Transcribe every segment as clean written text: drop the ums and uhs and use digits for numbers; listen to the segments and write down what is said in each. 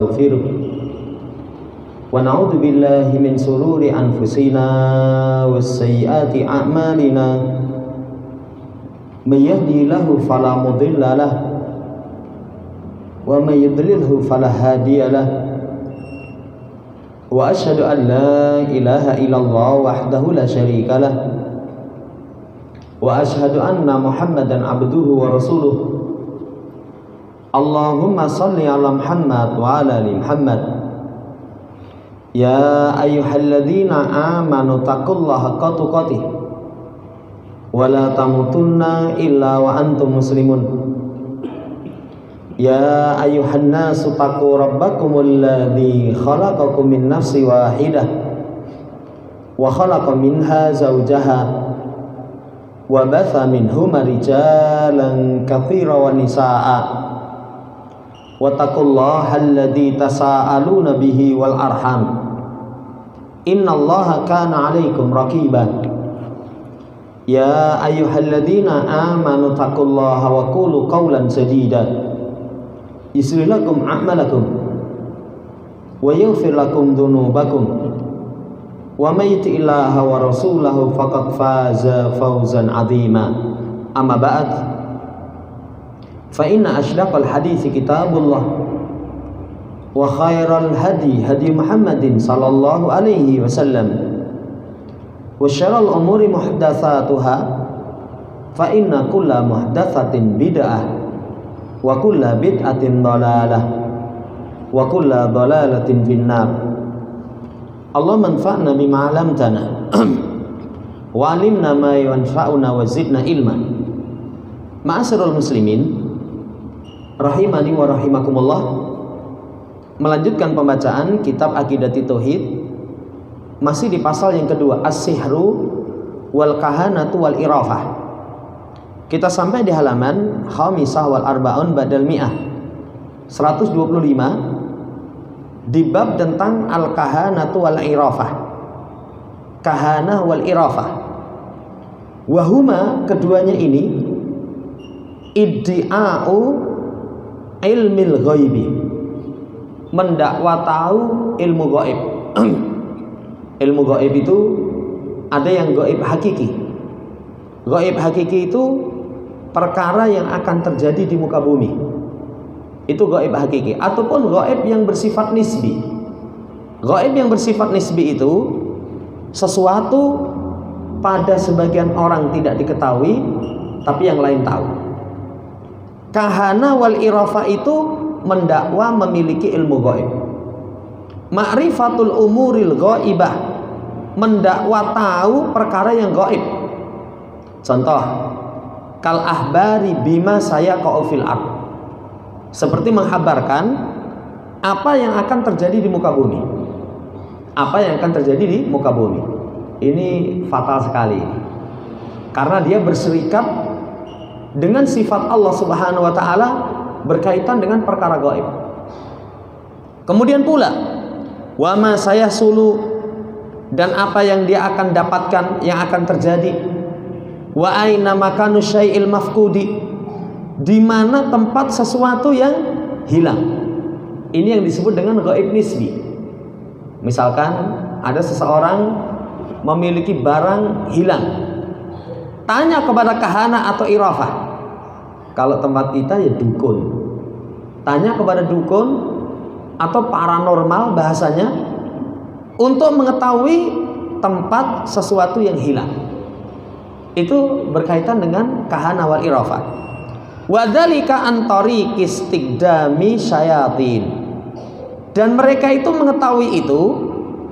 نستغفره ونعوذ بالله من شرور أنفسنا وسيئات أعمالنا من يهدي له فلا مضل له ومن يضلله فلا هادي له وأشهد أن لا إله إلا الله وحده لا شريك له وأشهد أن محمدا عبده ورسوله اللهم صل على محمد وعلى آل محمد يا أيها الذين آمنوا اتقوا الله حق تقاته ولا تموتن إلا وأنتم مسلمون يا أيها الناس اتقوا ربكم الذي خلقكم من نفس واحدة وخلق منها زوجها وبث منهما رجالا كثيرا ونساء واتقوا الله الذي تساءلون به والأرحام إن الله كان عليكم رقيبا يا أيها الذين آمنوا اتقوا الله وقولوا قولا سديدا يصلح لكم أعمالكم ويغفر لكم ذنوبكم ومن يطع الله ورسوله فقد فاز فوزا عظيما أما بعد فإن أصدق الحديث كتاب الله وخير الهدي هدي محمد صلى الله عليه وسلم وشر الأمور محدثاتها فإن كل محدثة بدعة وكل بدعة ضلالة وكل ضلالة في النار اللهم انفعنا بما علمتنا وعلمنا ما ينفعنا وزدنا علما. Ma'asyiral muslimin rahimani wa rahimakumullah, melanjutkan pembacaan kitab Aqidati Tauhid, masih di pasal yang kedua, as-sihru wal kahanatu wal irafah. Kita sampai di halaman khamisah wal arba'un badal mi'ah 125 di bab tentang al-kahanatu wal irafah. Kahanah wal irafah, wahuma, keduanya ini, iddi'a'u ilmil ghaibi, mendakwa tahu ilmu gaib. Ilmu gaib itu ada yang gaib hakiki. Gaib hakiki itu perkara yang akan terjadi di muka bumi, itu gaib hakiki. Ataupun gaib yang bersifat nisbi. Gaib yang bersifat nisbi itu sesuatu pada sebagian orang tidak diketahui, tapi yang lain tahu. Kahana wal irafa itu mendakwa memiliki ilmu gaib. Ma'rifatul umuril ghaibah, mendakwa tahu perkara yang gaib. Contoh, kal ahbari bima sayaqa'u fil ard, seperti menghabarkan apa yang akan terjadi di muka bumi. Apa yang akan terjadi di muka bumi. Ini fatal sekali, karena dia berserikat dengan sifat Allah Subhanahu wa taala berkaitan dengan perkara gaib. Kemudian pula wa ma sayasulu, dan apa yang dia akan dapatkan, yang akan terjadi. Wa aina makanu syai'il mafqudi, di mana tempat sesuatu yang hilang. Ini yang disebut dengan gaib nisbi. Misalkan ada seseorang memiliki barang hilang, tanya kepada kahana atau irafah. Kalau tempat kita ya dukun, tanya kepada dukun atau paranormal bahasanya, untuk mengetahui tempat sesuatu yang hilang. Itu berkaitan dengan kahana wal irafah. Wa dzalika an tariqi istiqdami syayatin, dan mereka itu mengetahui itu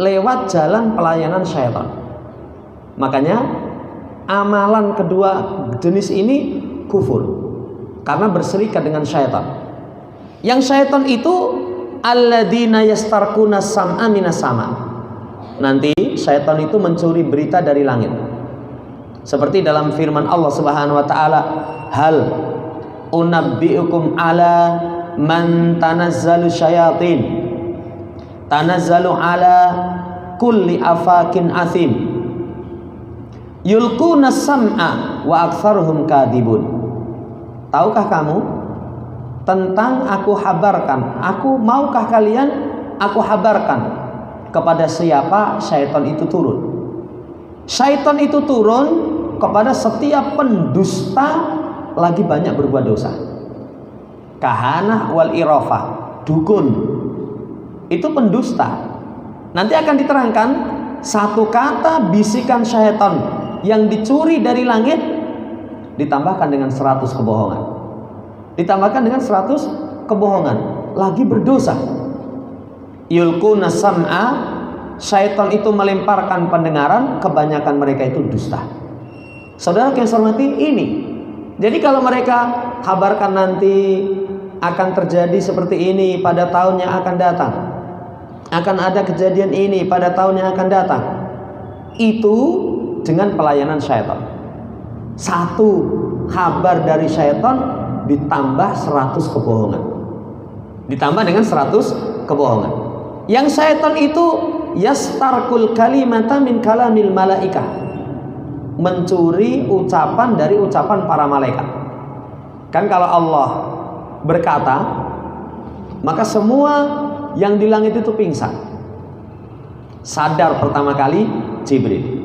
lewat jalan pelayanan syaitan. Makanya amalan kedua jenis ini kufur, karena berserikat dengan syaitan. Yang syaitan itu alladzina yastarquna sam'a minas sama'. Nanti syaitan itu mencuri berita dari langit. Seperti dalam firman Allah Subhanahu wa taala, hal unabbiukum ala man tanazzalu syayatin tanazzalu ala kulli afakin athim yulquna sam'a wa aktsaruhum kadibun. Tahukah kamu tentang aku habarkan. Maukah kalian aku habarkan kepada siapa syaitan itu turun? Syaitan itu turun kepada setiap pendusta lagi banyak berbuat dosa. Kahanah wal irafah, dukun, itu pendusta. Nanti akan diterangkan satu kata bisikan syaitan yang dicuri dari langit ditambahkan dengan 100 kebohongan. Ditambahkan dengan 100 kebohongan. Lagi berdosa. Yulquna sam'a, syaitan itu melemparkan pendengaran, kebanyakan mereka itu dusta. Saudara yang saya hormati, ini. Jadi kalau mereka kabarkan nanti akan terjadi seperti ini pada tahun yang akan datang, akan ada kejadian ini pada tahun yang akan datang, itu dengan pelayanan syaitan. Satu kabar dari syaitan ditambah 100 kebohongan. Ditambah dengan 100 kebohongan. Yang syaitan itu yastarkul kalimata min kalamil malaikah, mencuri ucapan dari ucapan para malaikat. Kan kalau Allah berkata, maka semua yang di langit itu pingsan. Sadar pertama kali Jibril.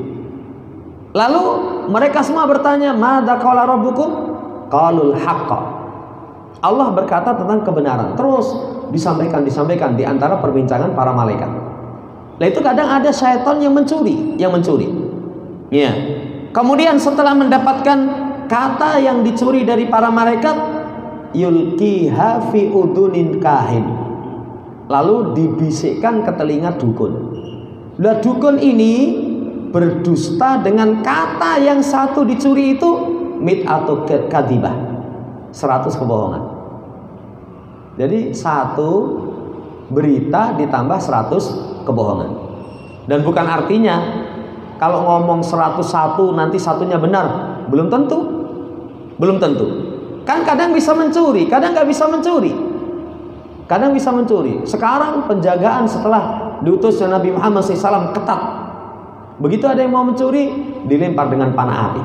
Lalu mereka semua bertanya, "Madza qala rabbukum?" Qalul haqqa. Allah berkata tentang kebenaran. Terus disampaikan di antara perbincangan para malaikat. Nah, itu kadang ada syaitan yang mencuri. Ya. Kemudian setelah mendapatkan kata yang dicuri dari para malaikat, yulqiha fi udunin kahin. Lalu dibisikkan ke telinga dukun. Lah dukun ini berdusta dengan kata yang satu dicuri itu atau kadibah, 100 kebohongan. Jadi satu berita ditambah 100 kebohongan. Dan bukan artinya kalau ngomong 101 nanti satunya benar, belum tentu. Kan kadang bisa mencuri, kadang nggak bisa mencuri. Sekarang penjagaan setelah diutusnya Nabi Muhammad SAW ketat. Begitu ada yang mau mencuri, dilempar dengan panah api.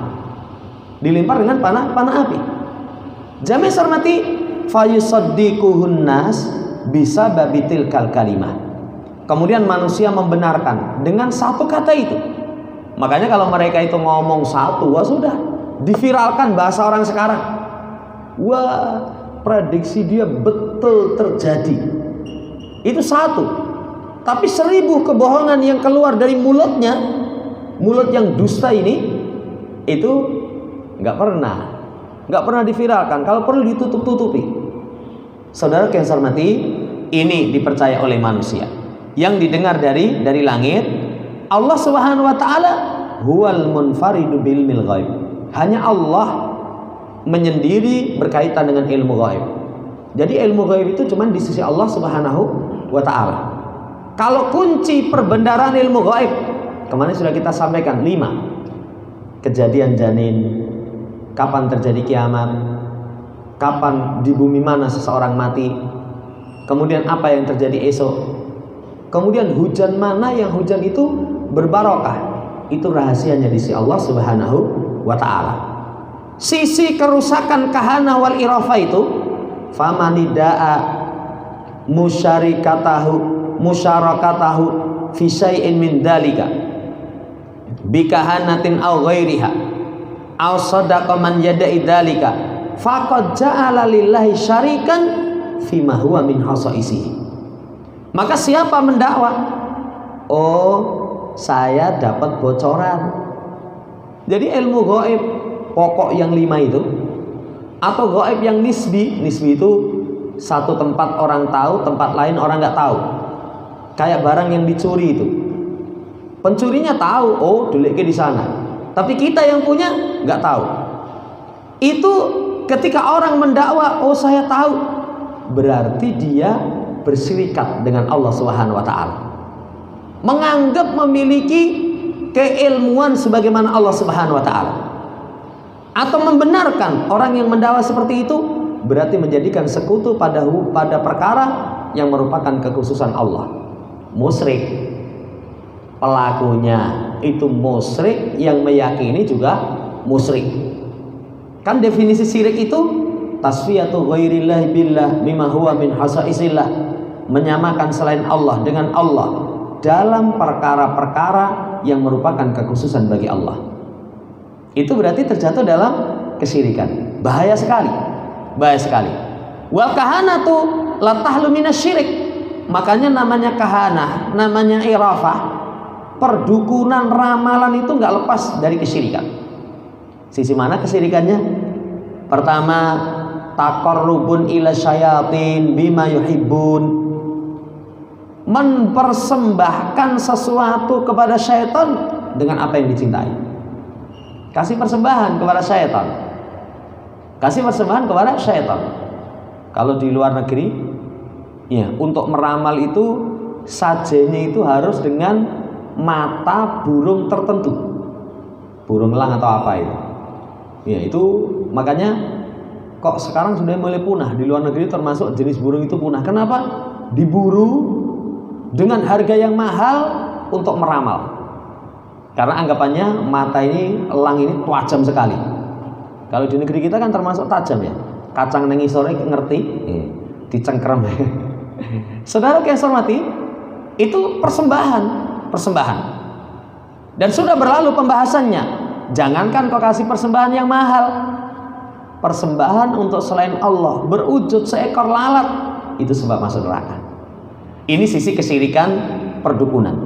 Jamaah hormati, fayusaddiquhun nas bisa babitil kalimah. Kemudian manusia membenarkan dengan satu kata itu. Makanya kalau mereka itu ngomong satu, wah sudah diviralkan bahasa orang sekarang. Wah, prediksi dia betul terjadi. Itu satu. Tapi 1000 kebohongan yang keluar dari mulutnya, mulut yang dusta ini, itu nggak pernah diviralkan. Kalau perlu ditutup-tutupi. Saudara yang saya hormati, ini dipercaya oleh manusia. Yang didengar dari langit, Allah Subhanahu wa taala huwal munfaridu bil ghaib. Hanya Allah menyendiri berkaitan dengan ilmu gaib. Jadi ilmu gaib itu cuma di sisi Allah Subhanahu wa taala. Kalau kunci perbendaharaan ilmu gaib, kemarin sudah kita sampaikan 5. Kejadian janin, kapan terjadi kiamat, kapan di bumi mana seseorang mati, kemudian apa yang terjadi esok, kemudian hujan mana yang hujan itu berbarokah. Itu rahasianya di sisi Allah Subhanahu wa taala. Sisi kerusakan kahana wal irafa itu, famanidaa musyarakatahu fi syai'in min dalika bikahanatin aw ghairiha aw sadaqa man yada'i dalika faqad ja'ala lillahi syarikan fima huwa min khasaisihi. Maka siapa mendakwa, oh saya dapat bocoran. Jadi ilmu gaib pokok yang 5 itu, atau gaib yang nisbi itu satu tempat orang tahu, tempat lain orang nggak tahu. Kayak barang yang dicuri itu, pencurinya tahu, oh deliknya di sana, tapi kita yang punya nggak tahu. Itu ketika orang mendakwa, oh saya tahu, berarti dia berserikat dengan Allah Subhanahu wa taala, menganggap memiliki keilmuan sebagaimana Allah Subhanahu wa taala, atau membenarkan orang yang mendakwa seperti itu, berarti menjadikan sekutu pada perkara yang merupakan kekhususan Allah. Musyrik, pelakunya itu musyrik, yang meyakini juga musyrik. Kan definisi syirik itu tasfiyatu ghairillahi billah mimma huwa min hasaisillah, menyamakan selain Allah dengan Allah dalam perkara-perkara yang merupakan kekhususan bagi Allah. Itu berarti terjatuh dalam kesyirikan. Bahaya sekali. Bahaya sekali. Wal kahanatu la tahlu minasyirik. Makanya namanya kahanah, namanya irafah, perdukunan, ramalan itu nggak lepas dari kesyirikan. Sisi mana kesyirikannya? Pertama, taqarrubun ila syayatin bima yuhibbun, mempersembahkan sesuatu kepada syaitan dengan apa yang dicintai. Kasih persembahan kepada syaitan. Kasih persembahan kepada syaitan. Kalau di luar negeri, ya, untuk meramal itu sajenya itu harus dengan mata burung tertentu. Burung elang atau apa itu. Ya, itu makanya kok sekarang sudah mulai punah di luar negeri, termasuk jenis burung itu punah. Kenapa? Diburu dengan harga yang mahal untuk meramal, karena anggapannya mata ini, elang ini tajam sekali. Kalau di negeri kita kan termasuk tajam ya, kacang nengi sore ngerti, dicengkrem. Saudara yang saya hormati, itu persembahan, dan sudah berlalu pembahasannya. Jangankan kau kasih persembahan yang mahal, persembahan untuk selain Allah berwujud seekor lalat, itu sebab masuk neraka. Ini sisi kesyirikan perdukunan.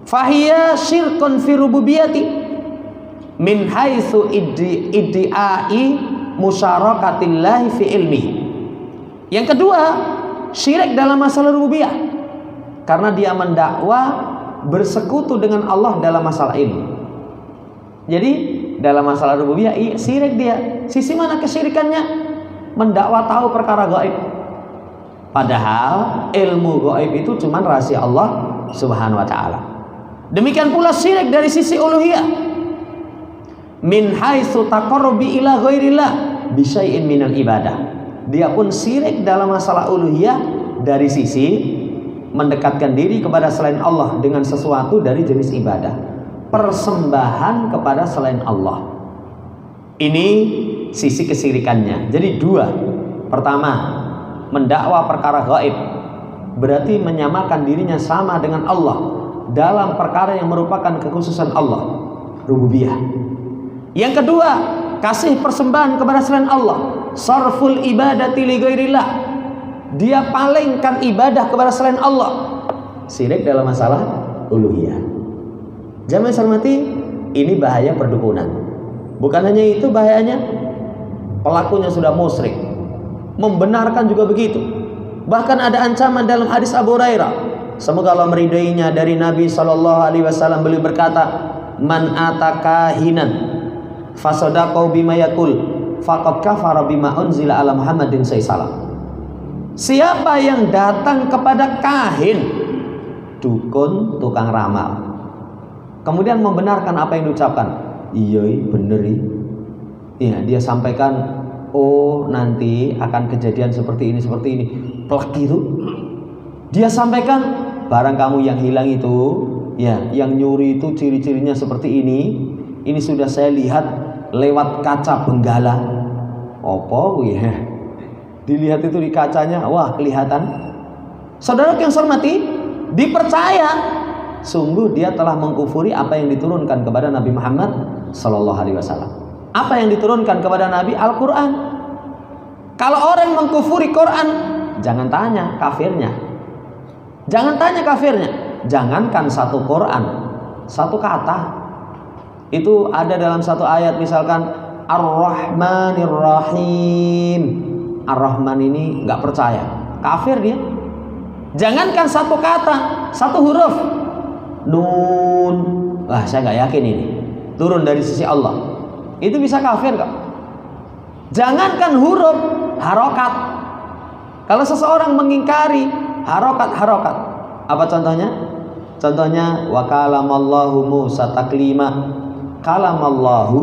Fahiya syirkun fi rububiyati min haitsu iddi'ai musyarakatillahi fi ilmihi. Yang kedua, syirik dalam masalah rububiyah, karena dia mendakwa bersekutu dengan Allah dalam masalah ilmu. Jadi dalam masalah rububiyah syirik dia. Sisi mana kesyirikannya? Mendakwa tahu perkara gaib. Padahal ilmu gaib itu cuma rahasia Allah Subhanahu wa taala. Demikian pula syirik dari sisi uluhiyah. Min haitsu taqarrubi ila ghairillah bi syai'in minal ibadah. Dia pun syirik dalam masalah uluhiyah dari sisi mendekatkan diri kepada selain Allah dengan sesuatu dari jenis ibadah, persembahan kepada selain Allah. Ini sisi kesyirikannya. Jadi dua. Pertama, mendakwa perkara gaib, berarti menyamakan dirinya sama dengan Allah dalam perkara yang merupakan kekhususan Allah, rububiyah. Yang kedua, kasih persembahan kepada selain Allah, sarful ibadati li ghairillah, dia palingkan ibadah kepada selain Allah, syirik dalam masalah uluhiyah. Jamaah hormati, ini bahaya perdukunan. Bukan hanya itu bahayanya, pelakunya sudah musyrik, membenarkan juga begitu. Bahkan ada ancaman dalam hadis Abu Hurairah, semoga Allah meridainya, dari Nabi SAW. Beliau berkata, man atakahinan fasadaqau bima yaqul faqad kafara bima unzila ala Muhammadin sallallahu. Siapa yang datang kepada kahin, dukun, tukang ramal, kemudian membenarkan apa yang diucapkan, iya bener ya, dia sampaikan, oh nanti akan kejadian seperti ini plak gitu. Dia sampaikan, barang kamu yang hilang itu, ya, yang nyuri itu ciri-cirinya seperti ini sudah saya lihat lewat kaca benggala. Opo ya, dilihat itu di kacanya, wah kelihatan. Saudara yang saya hormati, dipercaya, sungguh dia telah mengkufuri apa yang diturunkan kepada Nabi Muhammad SAW. Apa yang diturunkan kepada Nabi? Al-Quran. Kalau orang mengkufuri Quran, jangan tanya kafirnya. Jangan tanya kafirnya. Jangankan satu Quran, satu kata. Itu ada dalam satu ayat, misalkan Ar-Rahmanir Rahim. Ar-Rahman ini nggak percaya, kafir dia. Jangankan satu kata, satu huruf, Nun, wah saya nggak yakin ini turun dari sisi Allah. Itu bisa kafir kok. Jangankan huruf, harokat. Kalau seseorang mengingkari harokat, apa contohnya? Contohnya, wa kalamallahu Musa taklima. Kalamallahu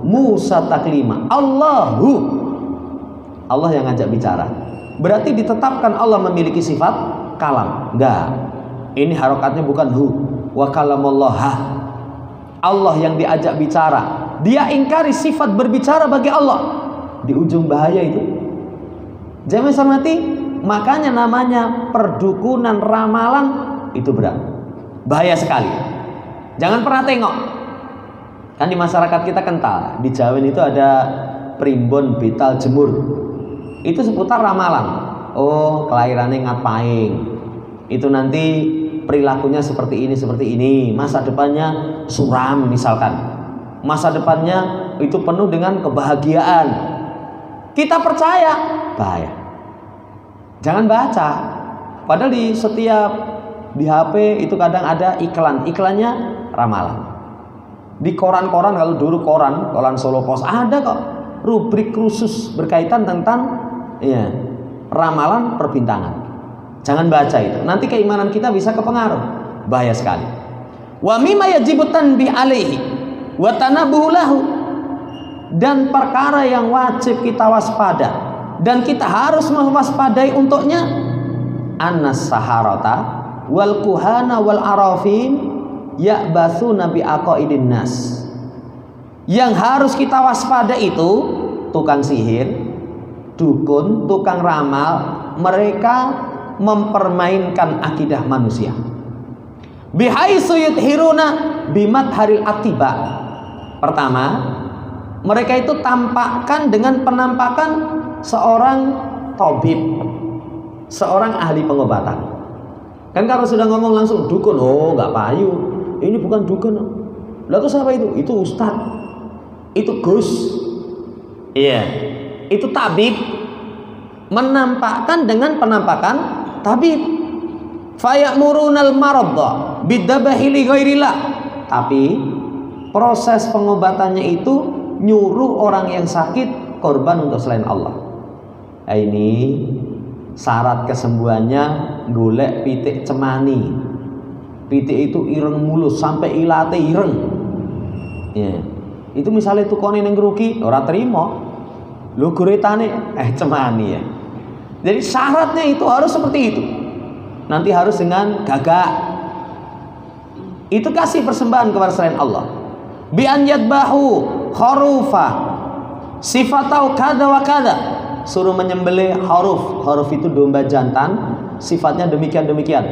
Musa taklima. Allah yang ngajak bicara. Berarti ditetapkan Allah memiliki sifat kalam. Enggak. Ini harokatnya bukan hu. Wa kalamallaha. Allah yang diajak bicara. Dia ingkari sifat berbicara bagi Allah. Di ujung bahaya itu, Jamaah hormati, makanya namanya perdukunan ramalan itu berat, bahaya sekali. Jangan pernah tengok. Kan di masyarakat kita kental, di Jawa itu ada primbon betal jemur. Itu seputar ramalan. Oh, kelahirannya ngapain? Itu nanti perilakunya seperti ini, masa depannya suram misalkan. Masa depannya itu penuh dengan kebahagiaan. Kita percaya, bahaya. Jangan baca. Padahal di setiap di HP itu kadang ada iklannya ramalan. Di koran-koran, kalau dulu koran Solo Pos ada kok rubrik khusus berkaitan tentang ramalan perbintangan. Jangan baca itu. Nanti keimanan kita bisa kepengaruh. Bahaya sekali. Wa mimma yajibu tanbih alaihi wa tanabuhu lahu. Dan perkara yang wajib kita waspada dan kita harus mewaspadai untuknya, annas saharata wal kuhana wal arafin ya'batsuna bi aqaidin nas. Yang harus kita waspada itu tukang sihir, dukun, tukang ramal, mereka mempermainkan akidah manusia. Bihaitsu yudhiruna bimadharil atiba. Pertama, mereka itu tampakkan dengan penampakan seorang tabib, seorang ahli pengobatan. Kan kalau sudah ngomong langsung dukun, oh nggak payu, ini bukan dukun. Lalu siapa itu? Itu ustadz, itu gus, iya, itu tabib. Menampakkan dengan penampakan tabib. Fayamurunal maradha bidabahi li ghairillah. Tapi proses pengobatannya itu nyuruh orang yang sakit korban untuk selain Allah. Nah, ini syarat kesembuhannya golek pitik cemani. Pitik itu ireng mulus sampai ilate ireng. Ya. Itu misalnya tukone ning ngruki ora trimo. Lho guretane cemani ya. Jadi syaratnya itu harus seperti itu. Nanti harus dengan gagak. Itu kasih persembahan kepada selain Allah. Bi an yadbahu kharufa sifatau kada wa kada. Suruh menyembelih huruf. Huruf itu domba jantan, sifatnya demikian-demikian.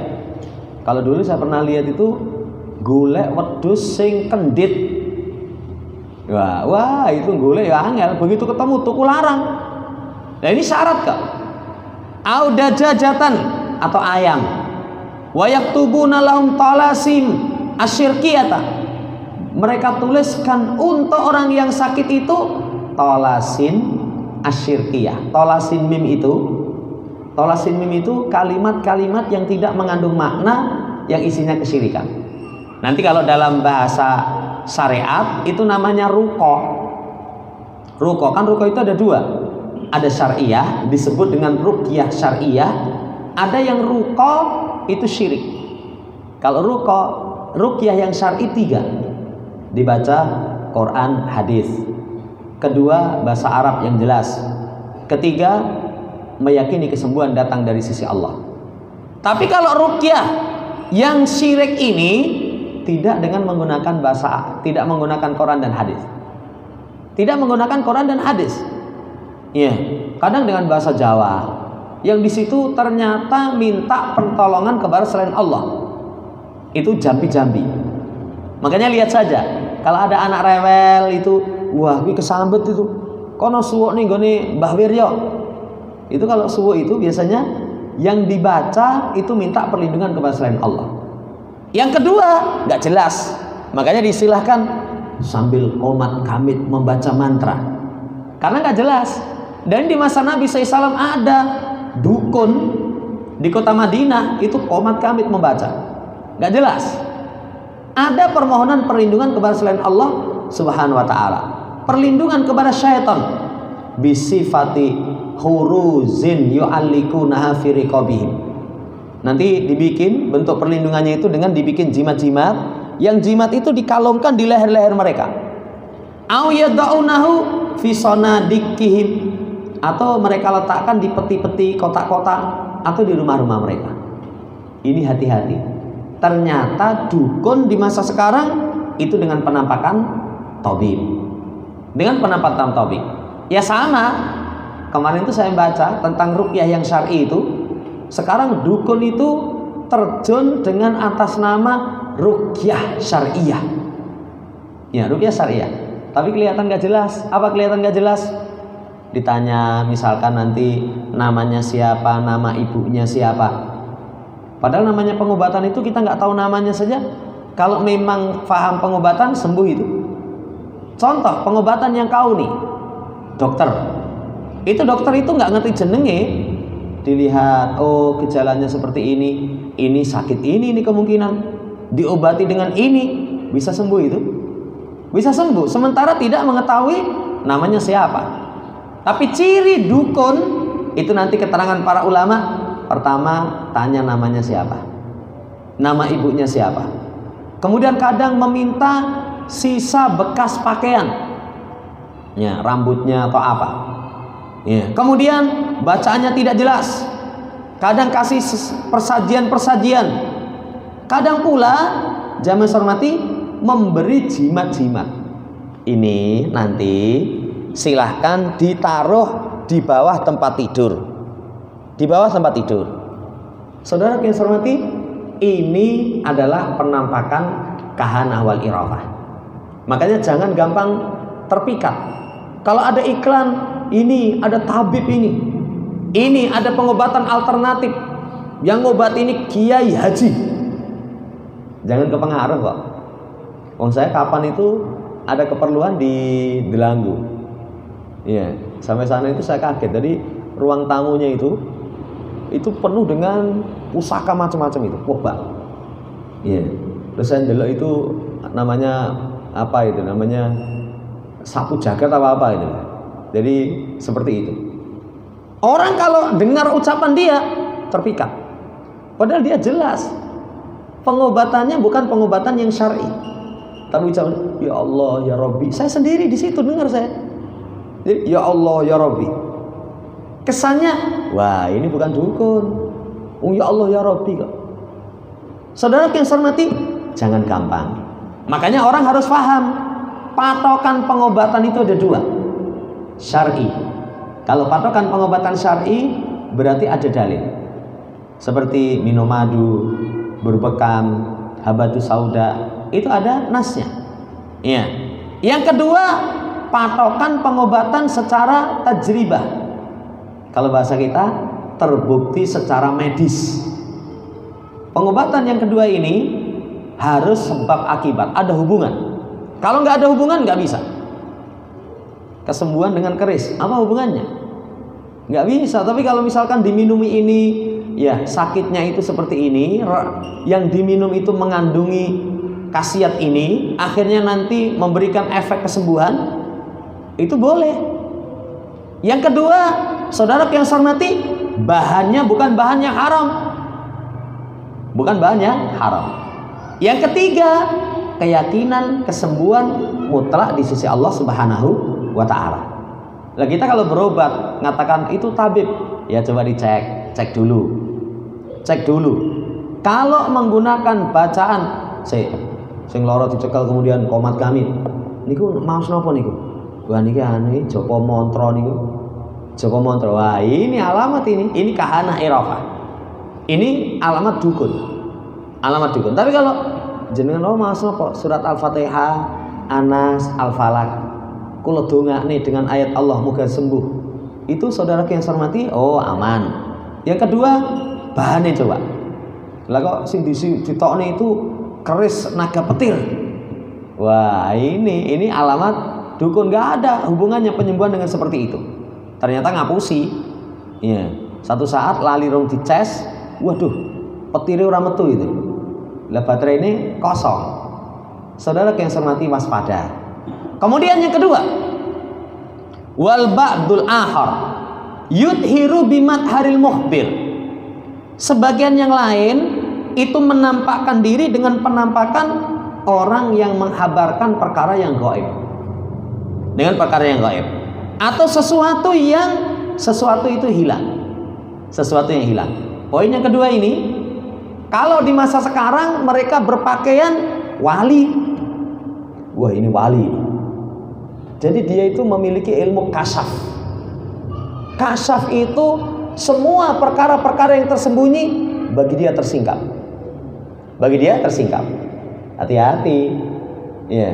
Kalau dulu saya pernah lihat itu golek wedhus sing kendit. Wah, itu golek ya angel, begitu ketemu tuku larang. Nah, ini syarat kok. Audajajatan atau ayam. Wa yaktubuna lahum talasim asyirkiyata. Mereka tuliskan untuk orang yang sakit itu talasin asyirkiyah. Talasin mim itu kalimat-kalimat yang tidak mengandung makna, yang isinya kesyirikan. Nanti kalau dalam bahasa syariat itu namanya ruqyah. Ruqyah kan ruqyah itu ada dua. Ada syariah disebut dengan ruqyah syariah. Ada yang ruqyah itu syirik. Kalau ruqyah yang syar'i 3. Dibaca Quran, hadis. Kedua, bahasa Arab yang jelas. Ketiga, meyakini kesembuhan datang dari sisi Allah. Tapi kalau ruqyah yang syirik ini tidak dengan menggunakan bahasa, tidak menggunakan Quran dan hadis. Tidak menggunakan Quran dan hadis. Ya, kadang dengan bahasa Jawa. Yang di situ ternyata minta pertolongan kepada selain Allah. Itu jambi-jambi. Makanya lihat saja, kalau ada anak rewel itu, wah, kuwi kesambet itu. Kono suwuk ning gone Mbah Wirya. Itu kalau suwuk itu biasanya yang dibaca itu minta perlindungan kepada selain Allah. Yang kedua, nggak jelas. Makanya diistilahkan sambil qomat kamit membaca mantra. Karena nggak jelas. Dan di masa Nabi SAW ada dukun di kota Madinah itu qomat kamit membaca. Nggak jelas. Ada permohonan perlindungan kepada selain Allah Subhanahu wa ta'ala. Perlindungan kepada syaitan bisifati huruzin yu'allikunaha fi riqabihim. Nanti dibikin bentuk perlindungannya itu dengan dibikin jimat-jimat, yang jimat itu dikalungkan di leher-leher mereka. Au yadaunahu fi sanadikihim, atau mereka letakkan di peti-peti kotak-kotak atau di rumah-rumah mereka. Ini hati-hati. Ternyata dukun di masa sekarang itu dengan penampakan tabib. Dengan penampakan tabib. Ya sama. kemarin itu saya baca tentang ruqyah yang syar'i itu. Sekarang dukun itu terjun dengan atas nama ruqyah syariah. Ya, ruqyah syariah. Tapi kelihatan gak jelas. Apa kelihatan gak jelas? Ditanya misalkan nanti namanya siapa, nama ibunya siapa. Padahal namanya pengobatan itu kita nggak tahu namanya saja. Kalau memang paham pengobatan, sembuh itu. Contoh pengobatan yang kau nih, dokter. Itu dokter itu nggak ngerti jenenge. Dilihat, oh gejalanya seperti ini sakit ini kemungkinan. Diobati dengan ini, bisa sembuh itu. Bisa sembuh. Sementara tidak mengetahui namanya siapa. Tapi ciri dukun itu nanti keterangan para ulama. Pertama, tanya namanya siapa, nama ibunya siapa. Kemudian kadang meminta sisa bekas pakaian, ya, rambutnya atau apa. Ya. Kemudian bacaannya tidak jelas. Kadang kasih persajian. Kadang pula jamaah hormati memberi jimat-jimat. Ini nanti silahkan ditaruh di bawah tempat tidur. Di bawah tempat tidur. Saudara yang saya hormati, ini adalah penampakan kahanah wal irafah. Makanya jangan gampang terpikat. Kalau ada iklan, ini ada tabib ini ada pengobatan alternatif. Yang ngobat ini kiai haji. Jangan kepengaruh kok. Saya kapan itu ada keperluan di Delanggu. Iya, sampai sana itu saya kaget. Jadi ruang tamunya itu penuh dengan pusaka macam-macam itu, Pak. Iya. Terus saya ndelok itu namanya apa itu? Namanya sapu jagat apa itu. Jadi seperti itu. Orang kalau dengar ucapan dia terpikat. Padahal dia jelas pengobatannya bukan pengobatan yang syar'i. Tapi ucapan, ya Allah, ya Rabbi. Saya sendiri di situ dengar saya. Jadi, ya Allah, ya Rabbi. Kesannya, wah ini bukan dukun. Ya Allah ya Rabbi kok. Saudara yang saya hormati, jangan gampang. Makanya orang harus paham, patokan pengobatan itu ada dua. Syar'i. Kalau patokan pengobatan syar'i berarti ada dalil. Seperti minum madu, berbekam, habatus sauda, itu ada nasnya. Ya. Yang kedua, patokan pengobatan secara tajribah. Kalau bahasa kita, terbukti secara medis. Pengobatan yang kedua ini harus sebab akibat, ada hubungan. Kalau nggak ada hubungan nggak bisa. Kesembuhan dengan keris, apa hubungannya? Nggak bisa. Tapi kalau misalkan diminumi ini, ya sakitnya itu seperti ini, yang diminum itu mengandungi khasiat ini, akhirnya nanti memberikan efek kesembuhan, itu boleh. Yang kedua, saudara yang saya hormati, bahannya bukan bahan yang haram. Bukan bahan yang haram. Yang ketiga, keyakinan kesembuhan mutlak di sisi Allah Subhanahu wa ta'ala. Nah, kita kalau berobat ngatakan itu tabib, ya coba dicek, cek dulu. Kalau menggunakan bacaan sing loro dicekel kemudian komat kamit, niku maos napa niku? Wah niki ane Joko Montro niku. Joko Montro. Wah, ini alamat ini kahanah irafah. Ini alamat dukun. Alamat dukun. Tapi kalau jenengan lo maos napa? Surat Al-Fatihah, Anas, Al-Falaq. Kula dongakne dengan ayat Allah moga sembuh. Itu saudara yang saya hormati, oh aman. Yang kedua, bahannya coba. Lah kok sing ditokne itu keris naga petir. Wah, ini alamat dukun. Gak ada hubungannya penyembuhan dengan seperti itu. Ternyata ngapusi. Iya. Satu saat lali rong dicas, waduh, petirnya ora metu itu. Lah baterai ini kosong. Saudara yang saya hormati, waspada. Kemudian yang kedua, wal ba'dul akhar yudhiru bimadharil mukhbir. Sebagian yang lain itu menampakkan diri dengan penampakan orang yang menghabarkan perkara yang gaib. Dengan perkara yang gaib atau sesuatu itu hilang. Sesuatu yang hilang. Poin yang kedua ini, kalau di masa sekarang mereka berpakaian wali. Wah, ini wali. Jadi dia itu memiliki ilmu kasyaf. Kasyaf itu semua perkara-perkara yang tersembunyi bagi dia tersingkap. Bagi dia tersingkap. Hati-hati. Ya.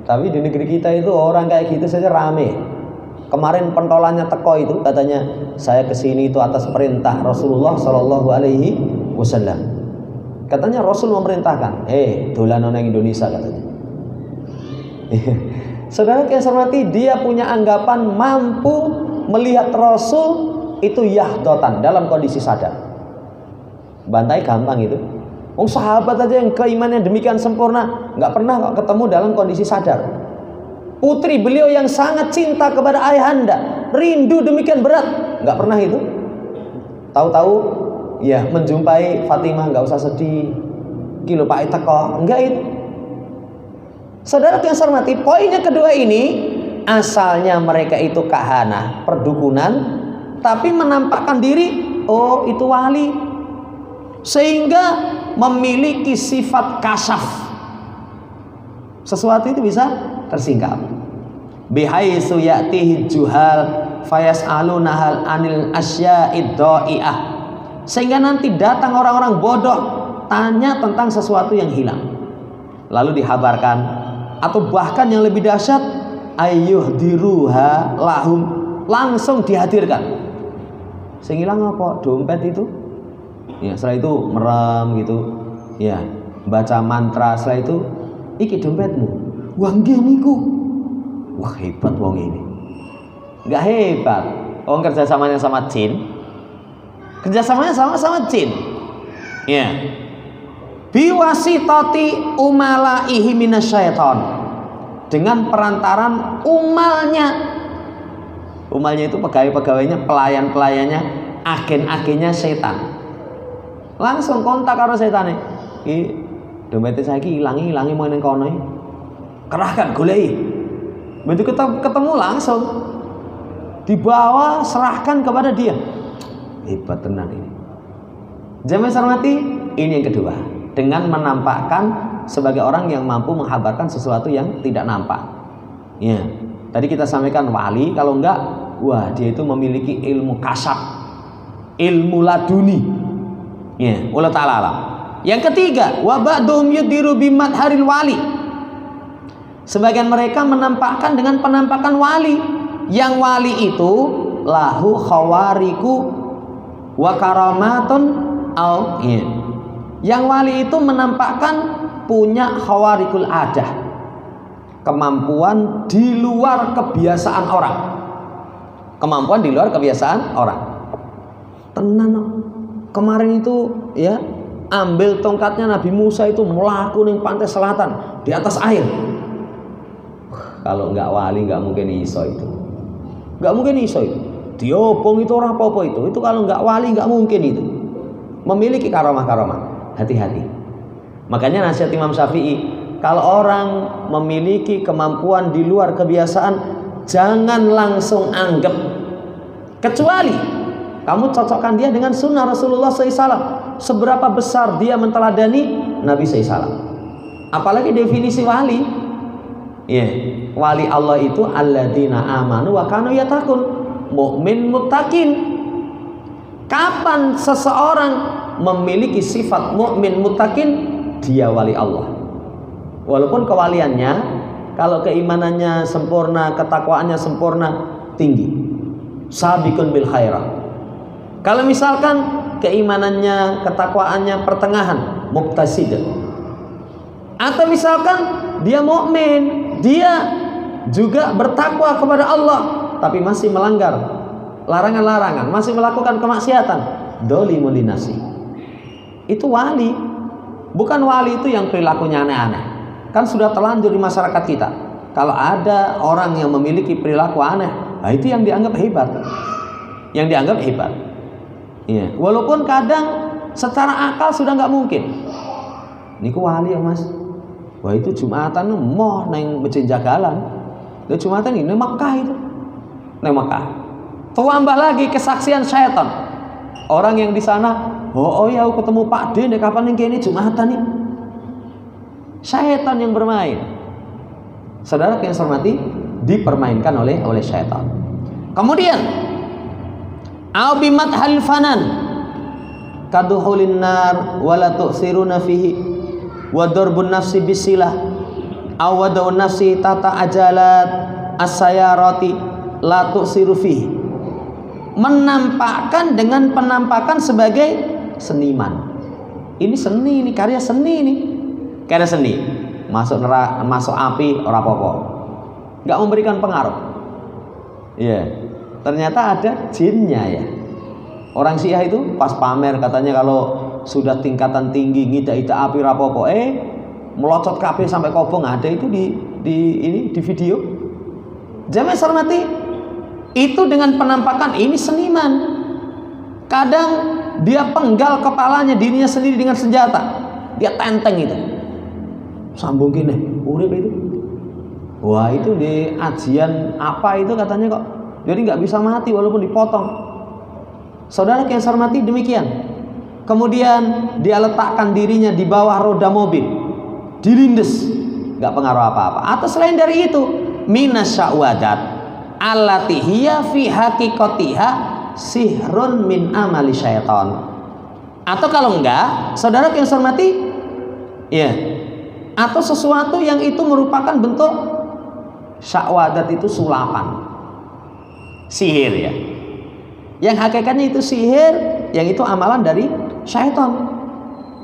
Tapi di negeri kita itu orang kayak gitu saja rame. Kemarin pentolannya teko itu katanya, saya kesini itu atas perintah Rasulullah Shallallahu Alaihi Wasallam. Katanya Rasul memerintahkan, dolanan orang Indonesia katanya. Saudara yang saya hormati, dia punya anggapan mampu melihat Rasul itu yahdotan dalam kondisi sadar. Bantai gampang itu. Sahabat aja yang keimanannya demikian sempurna, nggak pernah kok ketemu dalam kondisi sadar. Putri beliau yang sangat cinta kepada ayahanda, rindu demikian berat, nggak pernah itu. Tahu-tahu ya menjumpai Fatimah, nggak usah sedih, kilo Pak teko, enggak itu. Saudara yang saya hormati, poinnya kedua ini, asalnya mereka itu kahana, perdukunan, tapi menampakkan diri, itu wali, sehingga memiliki sifat kasyaf. Sesuatu itu bisa tersingkap. Bihaitsu ya'tihi juhal fayas'aluna hal anil asya'id dha'i'ah. Sehingga nanti datang orang-orang bodoh tanya tentang sesuatu yang hilang. Lalu dihabarkan, atau bahkan yang lebih dahsyat, ayyuhdiruha lahum, langsung dihadirkan. Sing hilang apa? Dompet itu. Ya, setelah itu merem gitu. Ya, baca mantra, setelah itu iki dompetmu. Wah, nggih niku. Wah, hebat wong ini. Enggak hebat. Wong kerjasamanya sama jin. Kerjasamanya sama jin. Ya. Biwasitati umalaihi minasyaiton. Dengan perantaran umalnya. Umalnya itu pegawai-pegawainya, pelayan-pelayannya, agen-agennya setan. Langsung kontak karo setane. Iki dompete saiki ilangi mau ning kono iki. Kerahkan goleki. Begitu ketemu langsung dibawa, serahkan kepada dia. Hebat tenan ini. Jamaah hormati, ini yang kedua, dengan menampakkan sebagai orang yang mampu menghabarkan sesuatu yang tidak nampak. Ya. Tadi kita sampaikan wali, kalau enggak, wah dia itu memiliki ilmu kasyaf, ilmu laduni. Ya, Allah Ta'ala alam. Yang ketiga, wa ba'duhum yudiru bimadharil wali. Sebagian mereka menampakkan dengan penampakan wali. Yang wali itu lahu khawariku wa karamatun au ya. Yang wali itu menampakkan punya khawarikul adah, kemampuan di luar kebiasaan orang. Kemampuan di luar kebiasaan orang. Tenan no. Kemarin itu ya, ambil tongkatnya Nabi Musa itu melaku ning pantai selatan di atas air. Kalau nggak wali nggak mungkin iso itu. Nggak mungkin iso itu. Diobong itu orang apa-apa itu. Itu kalau nggak wali nggak mungkin itu. Memiliki karomah-karomah. Hati-hati. Makanya nasihat Imam Syafi'i, kalau orang memiliki kemampuan di luar kebiasaan, jangan langsung anggap. Kecuali kamu cocokkan dia dengan sunnah Rasulullah SAW. Seberapa besar dia menteladani Nabi SAW. Apalagi definisi wali. Ya, wali Allah itu alladzina amanu wa kanu yattaqun, mukmin muttaqin. Kapan seseorang memiliki sifat mukmin muttaqin, dia wali Allah. Walaupun kewaliannya, kalau keimanannya sempurna, ketakwaannya sempurna, tinggi. Sabiqun bil khairah. Kalau misalkan keimanannya, ketakwaannya pertengahan, muqtasid. Atau misalkan dia mukmin, dia juga bertakwa kepada Allah, tapi masih melanggar larangan-larangan, masih melakukan kemaksiatan, dzalimun linasi. Itu wali. Bukan wali itu yang perilakunya aneh-aneh. Kan sudah terlanjur di masyarakat kita. Kalau ada orang yang memiliki perilaku aneh, nah itu yang dianggap hebat. Yang dianggap hebat. Ya, walaupun kadang secara akal sudah nggak mungkin. Niku wali ya mas. Wah itu Jumatan moh neng masjid Jagalan. Itu Jumatan ini Mekah itu. Neng Mekah. Tambah lagi kesaksian syaitan. Orang yang di sana, oh ya aku ketemu Pak D, kapan nih kini Jumatan nih. Syaitan yang bermain. Saudara yang hormati, dipermainkan oleh syaitan. Kemudian Au bimat halfanan kaduhulin nar wala tu'siruna fihi wa darbun nafsi bisilah aw wada'un nafsi tata ajalat as-sayarati la tu'siru fihi. Menampakkan dengan penampakan sebagai seniman. Ini seni, ini karya seni, ini karya seni. Masuk neraka, masuk api ora apa-apa, nggak memberikan pengaruh. Iya, ternyata ada jinnya ya. Orang Syiah itu pas pamer katanya kalau sudah tingkatan tinggi ngida-ida api rapopo, melocot kabeh sampai kobong, ada itu di video. Jamaah hormati, itu dengan penampakan ini seniman. Kadang dia penggal kepalanya dirinya sendiri dengan senjata, dia tenteng itu. Sambung gini, urip itu. Wah, itu di ajian apa itu katanya kok. Jadi nggak bisa mati walaupun dipotong. Saudara yang saya hormati, demikian. Kemudian dia letakkan dirinya di bawah roda mobil, dilindes, nggak pengaruh apa-apa. Atau selain dari itu, minasyawadat allati hiya fi haqiqatiha sihrun min amali syaitan. Atau kalau enggak, saudara yang saya hormati, ya, atau sesuatu yang itu merupakan bentuk syakwadat, itu sulapan, sihir ya. Yang hakikatnya itu sihir, yang itu amalan dari syaitan,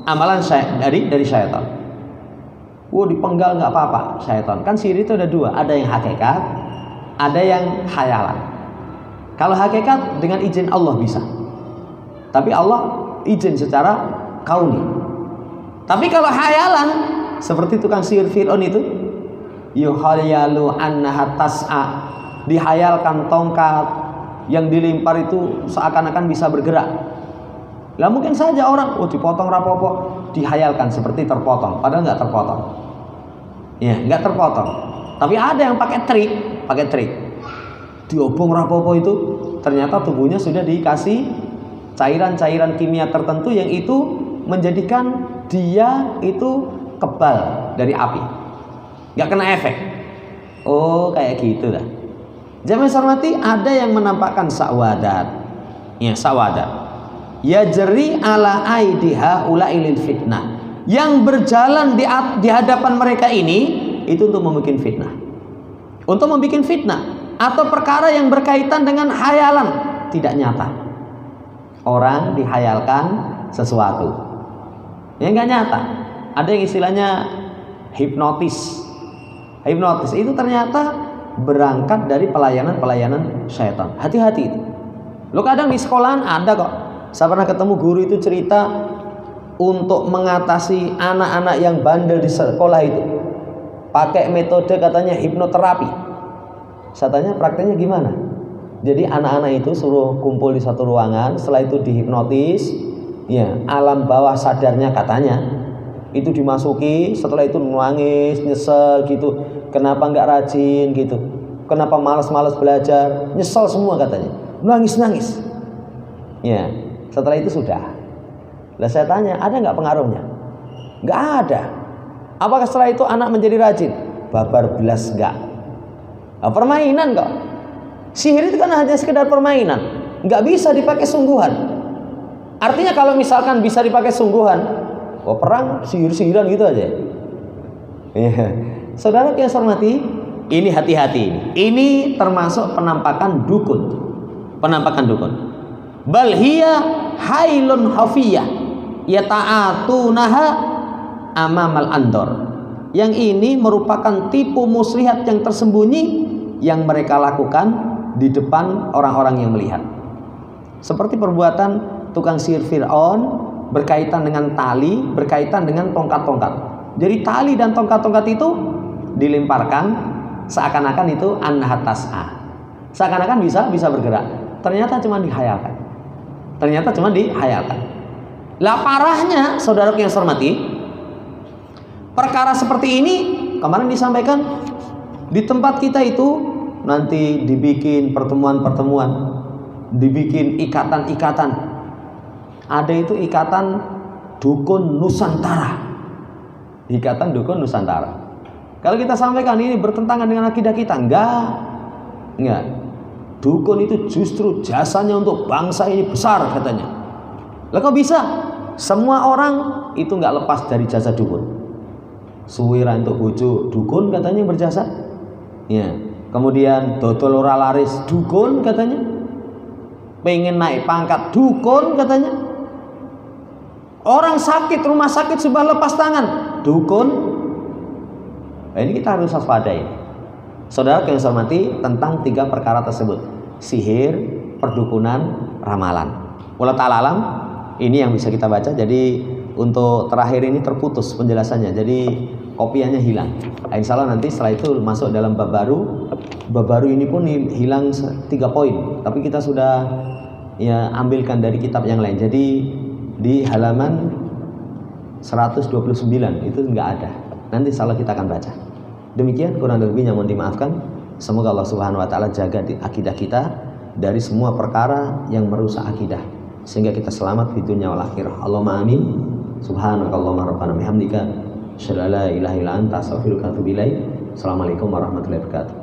amalan dari syaitan. Dipenggal nggak apa-apa, syaitan. Kan sihir itu ada dua, ada yang hakikat, ada yang khayalan. Kalau hakikat dengan izin Allah bisa, tapi Allah izin secara kauni. Tapi kalau khayalan, seperti tukang sihir Fir'aun itu, yuhayalu annaha tas'a, dihayalkan tongkat yang dilempar itu seakan-akan bisa bergerak. Lah mungkin saja orang dipotong rapopo, dihayalkan seperti terpotong, padahal nggak terpotong. Ya, nggak terpotong. Tapi ada yang pakai trik. Diobong rapopo itu ternyata tubuhnya sudah dikasih cairan-cairan kimia tertentu yang itu menjadikan dia itu kebal dari api, nggak kena efek. Kayak gitu dah. Jamaah hormati, ada yang menampakkan sa'wadat. Ya, sa'wadat. Ya jeri ala aidiha ulailil fitnah. Yang berjalan di hadapan mereka ini itu untuk membuat fitnah. Untuk membuat fitnah atau perkara yang berkaitan dengan khayalan tidak nyata. Orang dihayalkan sesuatu yang nggak nyata. Ada yang istilahnya hipnotis. Hipnotis itu ternyata berangkat dari pelayanan syaitan. Hati-hati itu. Lo kadang di sekolahan ada kok. Saya pernah ketemu guru itu cerita untuk mengatasi anak-anak yang bandel di sekolah itu pakai metode katanya hipnoterapi. Saya tanya prakteknya gimana? Jadi anak-anak itu suruh kumpul di satu ruangan, setelah itu dihipnotis, ya alam bawah sadarnya katanya itu dimasuki, setelah itu nangis, nyesel gitu, kenapa nggak rajin gitu, kenapa malas-malas belajar, nyesel semua katanya, nangis-nangis. Ya, setelah itu sudah. Lah saya tanya, ada nggak pengaruhnya? Nggak ada. Apakah setelah itu anak menjadi rajin? Babar belas nggak. Permainan kok. Sihir itu kan hanya sekedar permainan, nggak bisa dipakai sungguhan. Artinya kalau misalkan bisa dipakai sungguhan, perang sihir-sihiran gitu aja. Saudara yang saya hormati, ini hati-hati. Ini termasuk penampakan dukun. Penampakan dukun. Bal hiya hailun khafiyah yata'atunaha amamal andor. Yang ini merupakan tipu muslihat yang tersembunyi yang mereka lakukan di depan orang-orang yang melihat. Seperti perbuatan tukang sihir Fir'aun berkaitan dengan tali, berkaitan dengan tongkat-tongkat. Jadi tali dan tongkat-tongkat itu dilemparkan seakan-akan itu anhatas'a. Seakan-akan bisa bergerak. Ternyata cuma dihayalkan. Lah parahnya, saudara yang saya hormati, perkara seperti ini kemarin disampaikan di tempat kita itu nanti dibikin pertemuan-pertemuan, dibikin ikatan-ikatan. Ada itu ikatan dukun Nusantara. Ikatan dukun Nusantara. Kalau kita sampaikan ini bertentangan dengan akidah kita, enggak. Dukun itu justru jasanya untuk bangsa ini besar katanya. Lah kok bisa? Semua orang itu nggak lepas dari jasa dukun. Suwira untuk bojo dukun katanya yang berjasa. Ya. Kemudian dodol ora laris dukun katanya. Pengen naik pangkat dukun katanya. Orang sakit rumah sakit sudah lepas tangan dukun. Nah, ini kita harus waspadai. Saudara yang saya hormati, tentang 3 perkara tersebut: sihir, perdukunan, ramalan. Wallahu ta'ala alam, ini yang bisa kita baca. Jadi untuk terakhir ini terputus penjelasannya, jadi kopiannya hilang. Nah, insya Allah nanti setelah itu masuk dalam bab baru. Bab baru ini pun hilang 3 poin, tapi kita sudah ya ambilkan dari kitab yang lain. Jadi di halaman 129 itu nggak ada. Nanti insya Allah kita akan baca. Demikian, kurang lebihnya mohon dimaafkan. Semoga Allah Subhanahu wa taala jaga di akidah kita dari semua perkara yang merusak akidah, sehingga kita selamat di dunia wal akhirah. Allahumma amin. Subhanakallahumma rabbana bihamdika asyhadu an la ilaha illa anta astaghfiruka wa atubu ilaik. Assalamualaikum warahmatullahi wabarakatuh.